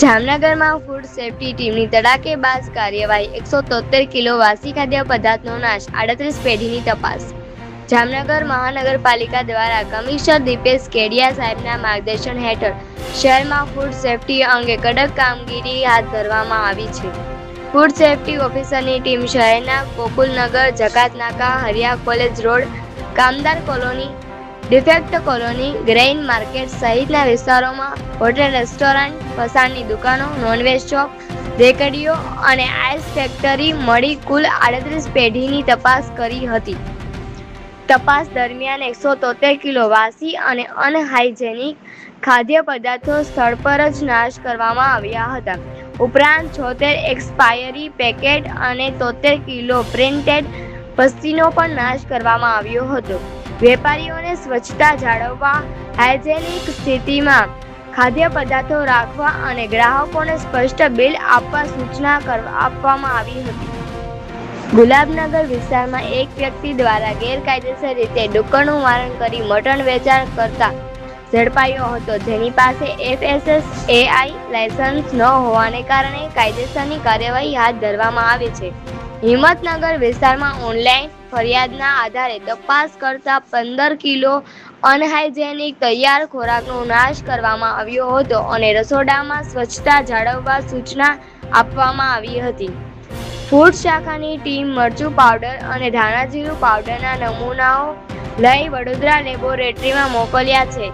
જામનગરમાં food safety ટીમની ધડાકેબાજ કાર્યવાહી 173 કિલો વાસી ખાદ્ય પદાર્થનો નાશ 38 પેઢીની તપાસ જામનગર મહાનગરપાલિકા દ્વારા કમિશનર દીપેશ કેડિયા સાહેબના માર્ગદર્શન હેઠળ શહેરમાં ફૂડ સેફ્ટી અંગે કડક કામગીરી હાથ ધરવામાં આવી છે. ફૂડ સેફ્ટી ઓફિસરની ટીમ શહેરના ગોકુલનગર, જકાતનાકા, હરિયા કોલેજ રોડ, કામદાર colony, defect colony, grain market સહિતના વિસ્તારોમાં હોટેલ, રેસ્ટોરન્ટ, ફસાણની દુકાનો, નોનવેજ શોપ, બેકરીઓ અને આઈસ ફેક્ટરી મળી કુલ 38 પેઢીની તપાસ કરી હતી. તપાસ દરમિયાન 173 કિલો વાસી અને અનહાઇજેનિક ખાદ્ય પદાર્થો સ્થળ પર જ નાશ કરવામાં આવ્યા હતા. ઉપરાંત 76 એક્સપાયરી પેકેટ અને 73 કિલો પ્રિન્ટેડ પસ્તીનો પણ નાશ કરવામાં આવ્યો હતો. વેપારીઓને સ્વચ્છતા જાળવવા, હાઇજેનિક સ્થિતિમાં ખાદ્ય પદાર્થો રાખવા અને ગ્રાહકોને સ્પષ્ટ બિલ આપવા સૂચના આપવામાં આવી હતી. ગુલાબનગર વિસ્તારમાં એક વ્યક્તિ દ્વારા ગેરકાયદેસર રીતે ડુક્કરનું મારણ કરી મટન વેચાણ કરતા ઝડપાયો હતો, જેની પાસે FSSAI લાયસન્સ ન હોવાને કારણે કાયદેસરની કાર્યવાહી હાથ ધરવામાં આવી છે. હિંમતનગર વિસ્તારમાં ઓનલાઈન ફરિયાદના આધારે તપાસ કરતા 15 કિલો અનહાઇજેનિક તૈયાર ખોરાકનો નાશ કરવામાં આવ્યો હતો અને રસોડામાં સ્વચ્છતા જાળવવા સૂચના આપવામાં આવી હતી. ફૂડ શાખાની ટીમ મરચું પાવડર અને ધાણાજીરું પાવડરના નમૂનાઓ લઈ વડોદરા લેબોરેટરીમાં મોકલ્યા છે.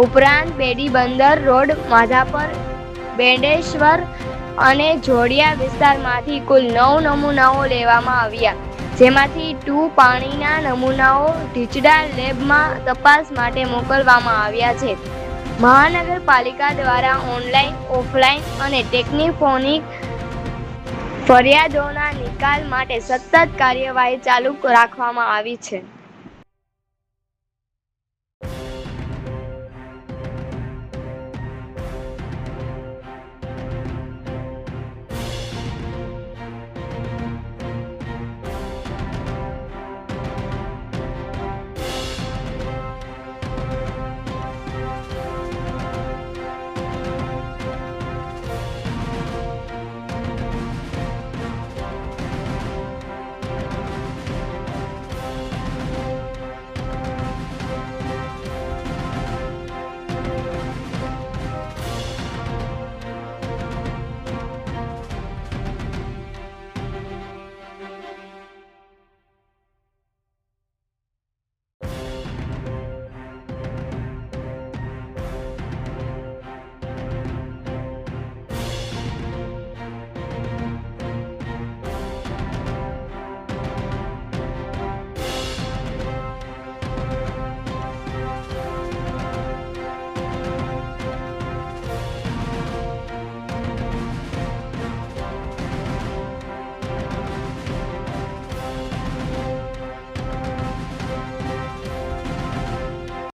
ઉપરાંત બેડી બંદર રોડ, માધાપર, બેંડેશ્વર અને જોડિયા વિસ્તારમાંથી કુલ 9 નમૂનાઓ લેવામાં આવ્યા, જેમાંથી 2 પાણીના નમૂનાઓ ઢીચડા લેબમાં તપાસ માટે મોકલવામાં આવ્યા છે. મહાનગરપાલિકા દ્વારા ઓનલાઈન, ઓફલાઈન અને ટેલિફોનિક ફરિયાદોના નિકાલ માટે સતત કાર્યવાહી ચાલુ રાખવામાં આવી છે.